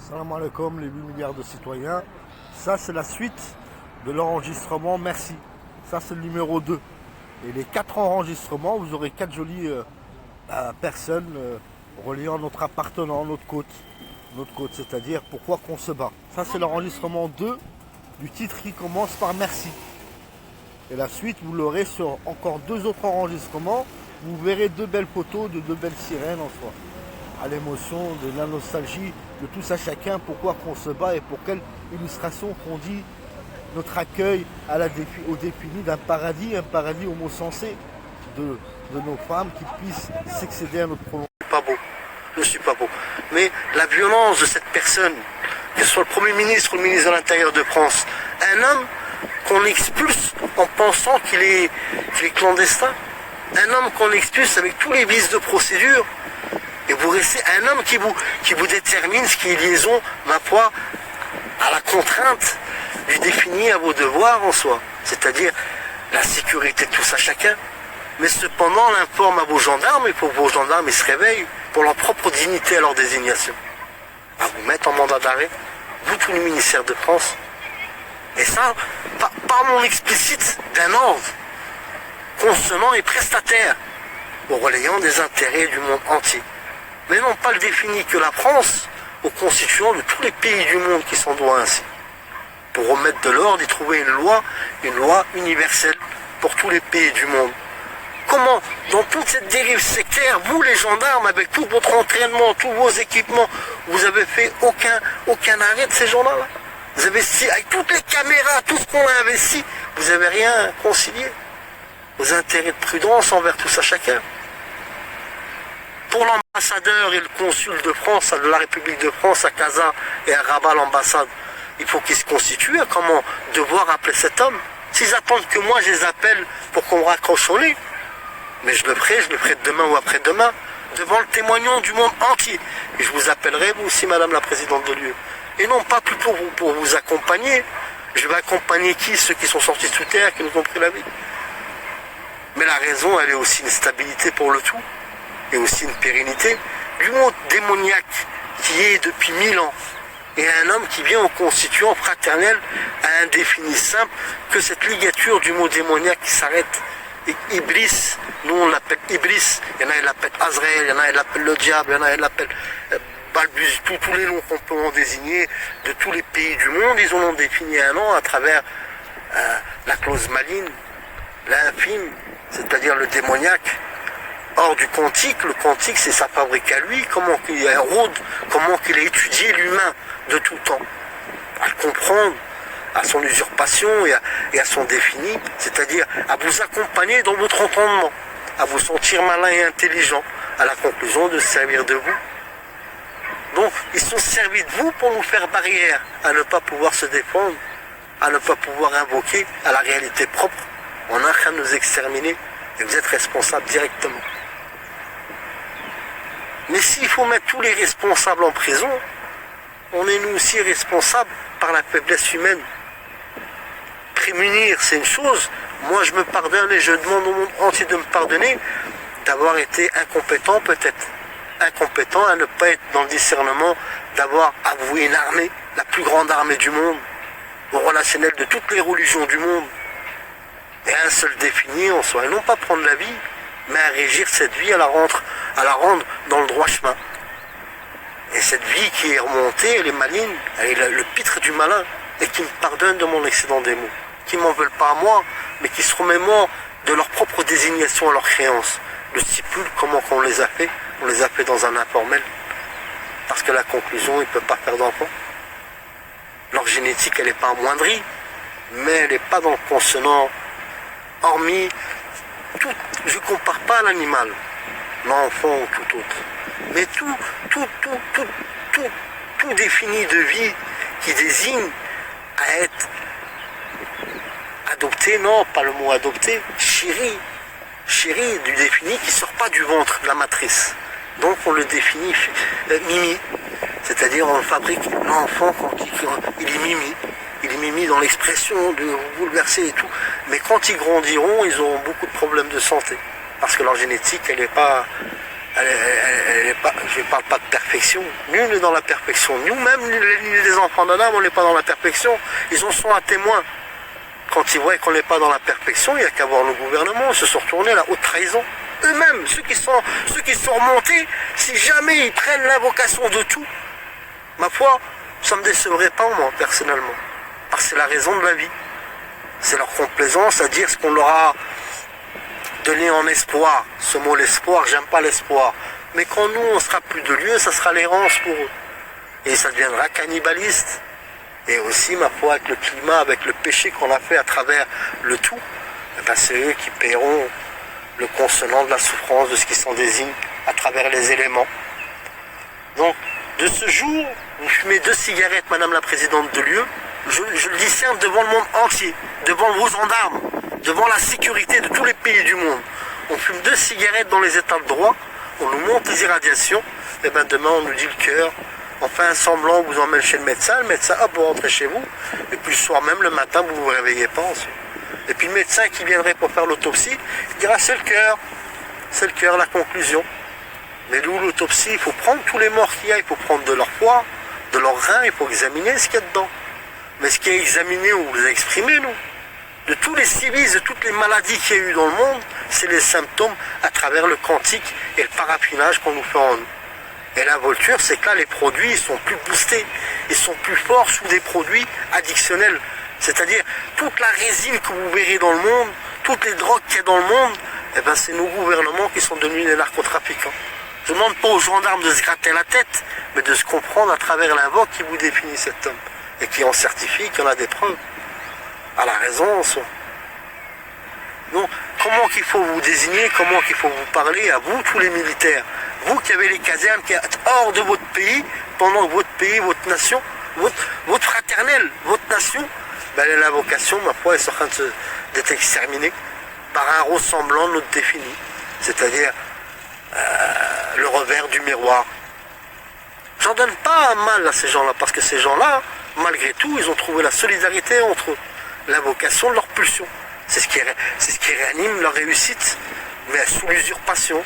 Salam alaikum, les 8 milliards de citoyens. Ça, c'est la suite de l'enregistrement Merci. Ça, c'est le numéro 2. Et les 4 enregistrements, vous aurez 4 jolies personnes reliant notre appartenant, notre côte. Notre côte, c'est-à-dire pourquoi qu'on se bat. Ça, c'est l'enregistrement 2 du titre qui commence par Merci. Et la suite, vous l'aurez sur encore 2 autres enregistrements. Vous verrez 2 belles photos de 2 belles sirènes en soi. À l'émotion, de la nostalgie, de tous à chacun, pourquoi qu'on se bat et pour quelle illustration qu'on dit notre accueil au défini d'un paradis, un paradis homosensé de nos femmes qui puissent s'excéder à notre prolongement. Pas beau, je ne suis pas beau. Mais la violence de cette personne, que ce soit le Premier ministre ou le ministre de l'Intérieur de France, un homme qu'on expulse en pensant qu'il est clandestin, un homme qu'on expulse avec tous les vices de procédure, et vous restez un homme qui vous détermine ce qui est liaison, ma foi, à la contrainte du défini à vos devoirs en soi, c'est-à-dire la sécurité de tous à chacun. Mais cependant, l'informe à vos gendarmes, et pour vos gendarmes, ils se réveillent pour leur propre dignité à leur désignation. À vous mettre en mandat d'arrêt, vous tout le ministère de France. Et ça, par mon explicite d'un ordre consonant et prestataire, au relayant des intérêts du monde entier. Mais non pas le défini que la France, aux constituants de tous les pays du monde qui s'en doivent ainsi. Pour remettre de l'ordre et trouver une loi universelle pour tous les pays du monde. Comment, dans toute cette dérive sectaire, vous les gendarmes, avec tout votre entraînement, tous vos équipements, vous avez fait aucun arrêt de ces gens-là là. Vous avez avec toutes les caméras, tout ce qu'on a investi, vous n'avez rien concilié. Vos intérêts de prudence envers tous à chacun. Pour l'ambassadeur et le consul de France, de la République de France à Casa et à Rabat, l'ambassade, il faut qu'ils se constituent à comment devoir appeler cet homme. S'ils attendent que moi je les appelle pour qu'on me raccroche au nez, mais je le ferai demain ou après-demain, devant le témoignage du monde entier. Et je vous appellerai, vous aussi, Madame la Présidente de l'UE. Et non pas plutôt pour vous accompagner. Je vais accompagner qui? Ceux qui sont sortis sous terre, qui nous ont pris la vie. Mais la raison, elle est aussi une stabilité pour le tout, et aussi une pérennité du mot démoniaque qui est depuis 1000 ans. Et un homme qui vient au constituant fraternel à un défini simple que cette ligature du mot démoniaque qui s'arrête. Et Iblis, nous on l'appelle Iblis, il y en a qui l'appellent Azraël, il y en a qui l'appellent le diable, il y en a qui l'appellent Balbus, tous les noms qu'on peut en désigner de tous les pays du monde, ils en ont défini un nom à travers la clause maligne, l'infime, c'est-à-dire le démoniaque. Hors du quantique, le quantique c'est sa fabrique à lui, comment qu'il érode, comment qu'il a étudié l'humain de tout temps, à le comprendre, à son usurpation et à son défini, c'est-à-dire à vous accompagner dans votre entendement, à vous sentir malin et intelligent, à la conclusion de se servir de vous. Donc ils sont servis de vous pour nous faire barrière, à ne pas pouvoir se défendre, à ne pas pouvoir invoquer à la réalité propre, on a qu'à nous exterminer et vous êtes responsables directement. Mais s'il faut mettre tous les responsables en prison, on est nous aussi responsables par la faiblesse humaine. Prémunir, c'est une chose. Moi, je me pardonne et je demande au monde entier de me pardonner d'avoir été incompétent peut-être. Incompétent à ne pas être dans le discernement, d'avoir avoué une armée, la plus grande armée du monde, au relationnel de toutes les religions du monde. Et un seul défini en soi. Et non pas prendre la vie, mais à régir cette vie, à la rendre dans le droit chemin. Et cette vie qui est remontée, elle est maligne, elle est le pitre du malin, et qui me pardonne de mon excédent des mots, qui m'en veulent pas à moi, mais qui se remémorent de leur propre désignation à leur créance. Le stipule, comment qu'on les a fait? On les a fait dans un informel, parce que la conclusion, ils ne peuvent pas faire d'enfant. Leur génétique, elle n'est pas amoindrie, mais elle n'est pas dans le consonant, hormis je ne compare pas à l'animal, l'enfant ou tout autre. Mais tout défini de vie qui désigne à être adopté, non, pas le mot adopté, chéri du défini qui ne sort pas du ventre de la matrice. Donc on le définit mimi, c'est-à-dire on fabrique l'enfant quand il est mimi. Il est mimi dans l'expression de vous bouleverser et tout. Mais quand ils grandiront, ils auront beaucoup de problèmes de santé. Parce que leur génétique, elle n'est pas je ne parle pas de perfection. Nul n'est dans la perfection. Nous-mêmes, les enfants d'Adam, on n'est pas dans la perfection. Ils en sont un témoin. Quand ils voient qu'on n'est pas dans la perfection, il n'y a qu'à voir le gouvernement se sont retournés à la haute trahison. Eux-mêmes, ceux qui sont remontés, si jamais ils prennent l'invocation de tout, ma foi, ça ne me décevrait pas, moi, personnellement. Parce que c'est la raison de la vie. C'est leur complaisance à dire ce qu'on leur a donné en espoir. Ce mot, l'espoir, j'aime pas l'espoir. Mais quand nous, on sera plus de lieu, ça sera l'errance pour eux. Et ça deviendra cannibaliste. Et aussi, ma foi, avec le climat, avec le péché qu'on a fait à travers le tout, eh ben, c'est eux qui paieront le consonant de la souffrance, de ce qui s'en désigne à travers les éléments. Donc, de ce jour, vous fumez 2 cigarettes, Madame la Présidente de l'UE, je le discerne devant le monde entier, devant vos gendarmes, devant la sécurité de tous les pays du monde. On fume 2 cigarettes dans les états de droit, on nous montre les irradiations, et bien demain on nous dit le cœur, on fait un semblant, on vous emmène chez le médecin, hop, vous rentrez chez vous, et puis le soir même, le matin, vous ne vous réveillez pas ensuite. Et puis le médecin qui viendrait pour faire l'autopsie, il dira c'est le cœur, la conclusion. Mais nous, l'autopsie, il faut prendre tous les morts qu'il y a, il faut prendre de leur foie, de leurs reins, il faut examiner ce qu'il y a dedans. Mais ce qui est examiné, on vous a exprimé, nous. De tous les civis, de toutes les maladies qu'il y a eu dans le monde, c'est les symptômes à travers le quantique et le paraffinage qu'on nous fait en nous. Et l'involture, c'est que là, les produits, ils sont plus boostés, ils sont plus forts sous des produits additionnels. C'est-à-dire, toute la résine que vous verrez dans le monde, toutes les drogues qu'il y a dans le monde, eh ben, c'est nos gouvernements qui sont devenus des narcotrafiquants. Je ne demande pas aux gendarmes de se gratter la tête, mais de se comprendre à travers l'invoque qui vous définit cet homme. Et qui en certifie, qui en a des preuves. À la raison, en soi. Donc, comment qu'il faut vous désigner, comment qu'il faut vous parler à vous, tous les militaires. Vous qui avez les casernes, qui êtes hors de votre pays, pendant que votre pays, votre nation, votre fraternelle, votre nation, ben, la vocation, ma foi, est en train d'être exterminée par un ressemblant de notre défini. C'est-à-dire le revers du miroir. J'en donne pas un mal à ces gens-là, parce que ces gens-là, malgré tout, ils ont trouvé la solidarité entre eux, l'invocation de leur pulsion. C'est ce qui réanime leur réussite, mais sous l'usurpation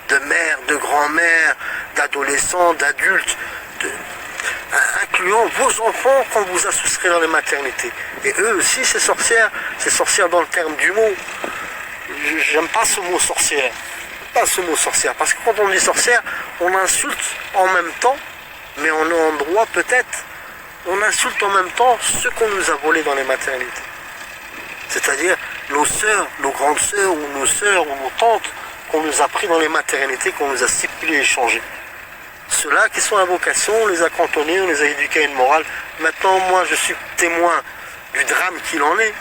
de mères, de grands-mères, d'adolescents, d'adultes, incluant vos enfants qu'on vous a soustraits dans les maternités. Et eux aussi, ces sorcières dans le terme du mot. J'aime pas ce mot sorcière. Parce que quand on dit sorcière, on insulte en même temps, mais on est en droit peut-être, on insulte en même temps ceux qu'on nous a volés dans les maternités. C'est-à-dire nos sœurs, nos grandes sœurs, ou nos sœurs, ou nos tantes, qu'on nous a pris dans les maternités, qu'on nous a stipulé et échangés. Ceux-là qui sont à vocation, on les a cantonnés, on les a éduqués à une morale. Maintenant, moi, je suis témoin du drame qu'il en est,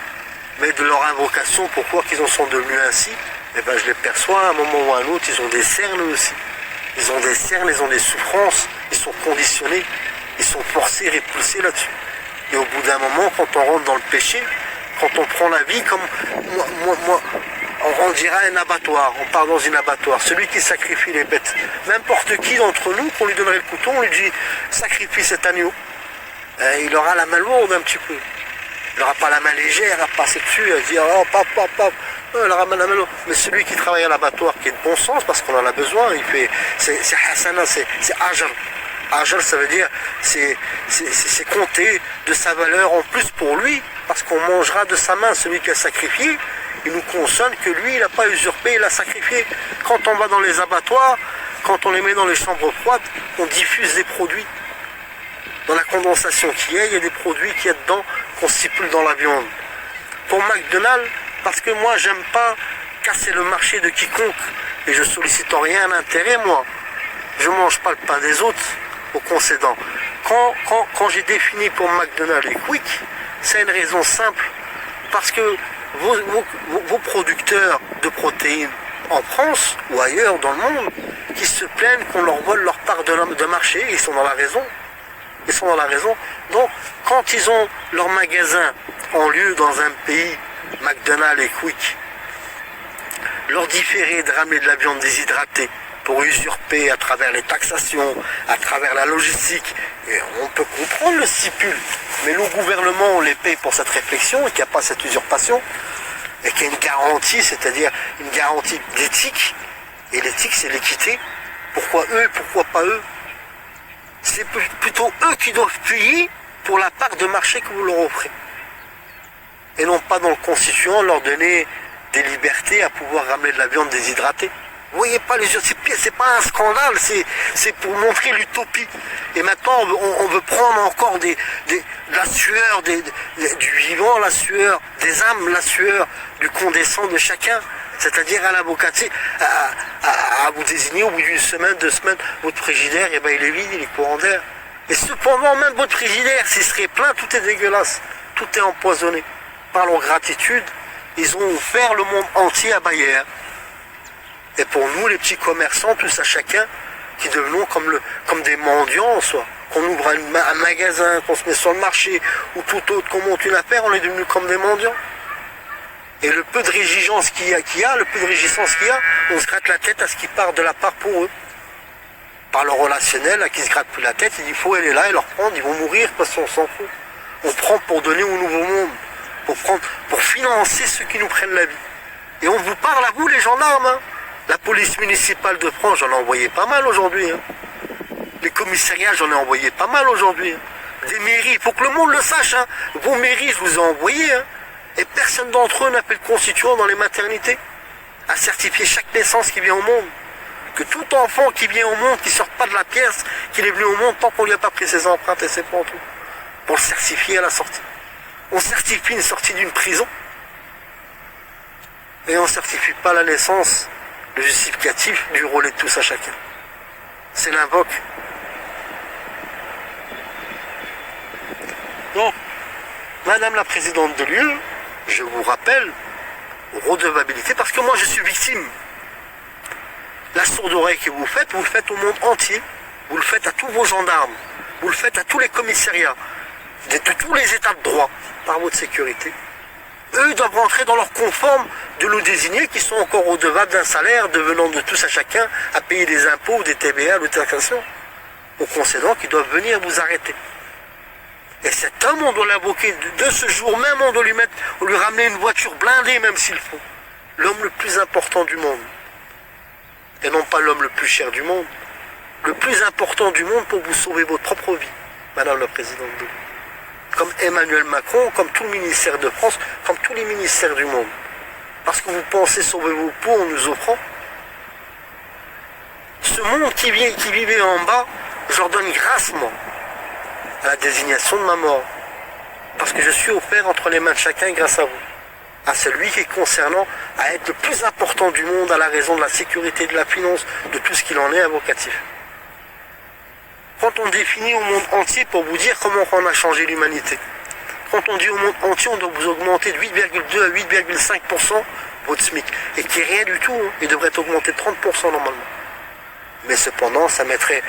mais de leur invocation, pourquoi qu'ils en sont devenus ainsi, eh ben, je les perçois à un moment ou à un autre, ils ont des cernes aussi. Ils ont des cernes, ils ont des souffrances, ils sont conditionnés, ils sont forcés, répulsés là-dessus. Et au bout d'un moment, quand on rentre dans le péché, quand on prend la vie comme moi, on dirait un abattoir, on part dans un abattoir, celui qui sacrifie les bêtes. N'importe qui d'entre nous, qu'on lui donnerait le couteau, on lui dit sacrifie cet agneau. Il aura la main lourde un petit peu. Il n'aura pas la main légère à passer dessus, à dire oh pop, pop, pop. Il aura la main lourde. Mais celui qui travaille à l'abattoir, qui est de bon sens, parce qu'on en a besoin, il fait. C'est hasana, c'est ajr. Ajr, ça veut dire c'est compter de sa valeur en plus pour lui, parce qu'on mangera de sa main celui qui a sacrifié. Il nous consonne que lui, il n'a pas usurpé, il a sacrifié. Quand on va dans les abattoirs, quand on les met dans les chambres froides, on diffuse des produits. Dans la condensation qu'il y a, il y a des produits qu'il y a dedans qu'on stipule dans la viande. Pour McDonald's, parce que moi, j'aime pas casser le marché de quiconque, et je sollicite en rien l'intérêt, moi. Je mange pas le pain des autres, au concédant. Quand j'ai défini pour McDonald's et Quick, c'est une raison simple, parce que vos producteurs de protéines en France ou ailleurs dans le monde qui se plaignent qu'on leur vole leur part de marché, ils sont dans la raison. Donc, quand ils ont leur magasin en lieu dans un pays, McDonald's et Quick, leur différer de ramener de la viande déshydratée pour usurper à travers les taxations, à travers la logistique, et on peut comprendre le stipule, mais le gouvernement, on les paye pour cette réflexion et qu'il n'y a pas cette usurpation, et qu'il y a une garantie, c'est-à-dire une garantie d'éthique, et l'éthique c'est l'équité, Pourquoi eux et pourquoi pas eux? C'est plutôt eux qui doivent payer pour la part de marché que vous leur offrez. Et non pas dans le constituant leur donner des libertés à pouvoir ramener de la viande déshydratée. Vous voyez pas les yeux, c'est pas un scandale, c'est pour montrer l'utopie. Et maintenant on veut prendre encore la sueur du vivant, la sueur des âmes, la sueur du condescend de chacun. C'est-à-dire à l'avocatier, à vous désigner au bout d'une semaine, 2 semaines, votre frigidaire, et ben il est vide, il est courant d'air. Et cependant, même votre frigidaire, s'il serait plein, tout est dégueulasse, tout est empoisonné. Par leur gratitude, ils ont offert le monde entier à Bayer. Et pour nous, les petits commerçants, tous à chacun, qui devenons comme des mendiants en soi, qu'on ouvre un magasin, qu'on se met sur le marché, ou tout autre, qu'on monte une affaire, on est devenus comme des mendiants. Et le peu de réjouissance qu'il y a, on se gratte la tête à ce qui part de la part pour eux. Par le relationnel, à qui se gratte plus la tête, il dit, il faut aller là et leur prendre, ils vont mourir parce qu'on s'en fout. On prend pour donner au nouveau monde, pour financer ceux qui nous prennent la vie. Et on vous parle à vous, les gendarmes, hein. La police municipale de France, j'en ai envoyé pas mal aujourd'hui. Hein. Les commissariats, j'en ai envoyé pas mal aujourd'hui. Hein. Des mairies, il faut que le monde le sache. Hein. Vos mairies, je vous ai envoyé. Hein. Et personne d'entre eux n'appelle constituant dans les maternités à certifier chaque naissance qui vient au monde. Que tout enfant qui vient au monde, qui ne sort pas de la pièce, qu'il est venu au monde, tant qu'on ne lui a pas pris ses empreintes et ses pantoufles, pour le certifier à la sortie. On certifie une sortie d'une prison et on ne certifie pas la naissance, le justificatif du relais de tous à chacun. C'est l'invoque. Donc, Madame la Présidente de l'UE, je vous rappelle, redevabilité, parce que moi je suis victime. La sourde oreille que vous le faites au monde entier, vous le faites à tous vos gendarmes, vous le faites à tous les commissariats, de tous les états de droit, par votre sécurité. Eux doivent rentrer dans leur conforme de nous désigner, qui sont encore redevables d'un salaire devenant de tous à chacun à payer des impôts, des TVA, des taxations, aux concédants qui doivent venir vous arrêter. Et cet homme, on doit l'invoquer de ce jour même, on doit lui ramener une voiture blindée même s'il faut. L'homme le plus important du monde. Et non pas l'homme le plus cher du monde. Le plus important du monde pour vous sauver votre propre vie, Madame la Présidente de l'UE. Comme Emmanuel Macron, comme tout le ministère de France, comme tous les ministères du monde. Parce que vous pensez sauver vos peaux en nous offrant. Ce monde qui vivait en bas, je leur donne grâce, moi, à la désignation de ma mort. Parce que je suis offert entre les mains de chacun grâce à vous. À celui qui est concernant à être le plus important du monde à la raison de la sécurité, de la finance, de tout ce qu'il en est avocatif. Quand on définit au monde entier pour vous dire comment on a changé l'humanité, quand on dit au monde entier on doit vous augmenter de 8,2 à 8,5% votre SMIC, et qui est rien du tout, hein, il devrait augmenter de 30% normalement. Mais cependant, ça mettrait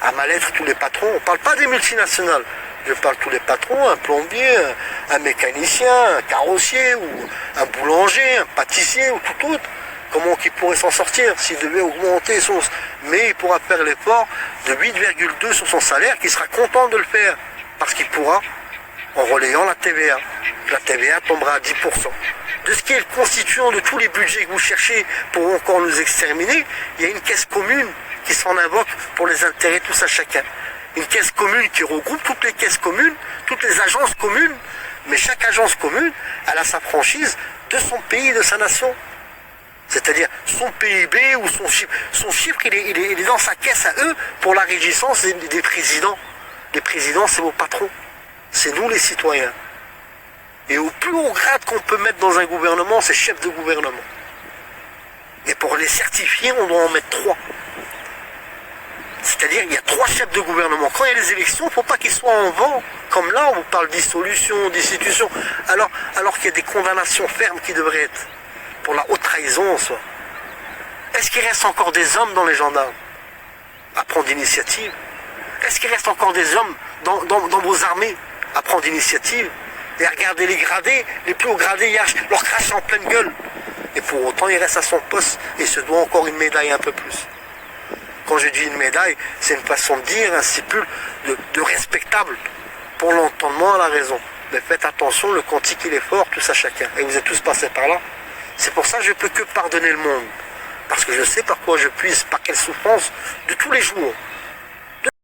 à mal être tous les patrons. On ne parle pas des multinationales. Je parle de tous les patrons, un plombier, un mécanicien, un carrossier, ou un boulanger, un pâtissier, ou tout autre. Comment il pourrait s'en sortir s'il devait augmenter son... Mais il pourra faire l'effort de 8,2 sur son salaire, qui sera content de le faire. Parce qu'il pourra, en relayant la TVA. La TVA tombera à 10%. De ce qui est le constituant de tous les budgets que vous cherchez pour encore nous exterminer, il y a une caisse commune qui s'en invoque pour les intérêts tous à chacun. Une caisse commune qui regroupe toutes les caisses communes, toutes les agences communes, mais chaque agence commune, elle a sa franchise de son pays, de sa nation. C'est-à-dire son PIB ou son chiffre. Son chiffre, il est dans sa caisse à eux pour la régissance des présidents. Les présidents, c'est vos patrons. C'est nous les citoyens. Et au plus haut grade qu'on peut mettre dans un gouvernement, c'est chef de gouvernement. Et pour les certifier, on doit en mettre 3. C'est-à-dire il y a 3 chefs de gouvernement. Quand il y a les élections, il ne faut pas qu'ils soient en vent. Comme là, on vous parle dissolution, destitution. Alors qu'il y a des condamnations fermes qui devraient être pour la haute trahison en soi. Est-ce qu'il reste encore des hommes dans les gendarmes à prendre d'initiative? Est-ce qu'il reste encore des hommes dans vos armées à prendre d'initiative et à regarder les gradés, les plus hauts gradés, leur cracher en pleine gueule? Et pour autant, il reste à son poste et se doit encore une médaille un peu plus. Quand je dis une médaille, c'est une façon de dire, un stipule de respectable pour l'entendement à la raison. Mais faites attention, le quantique il est fort, tout ça chacun. Et vous êtes tous passés par là. C'est pour ça que je ne peux que pardonner le monde. parce que je sais par quoi je puise, par quelle souffrance de tous les jours.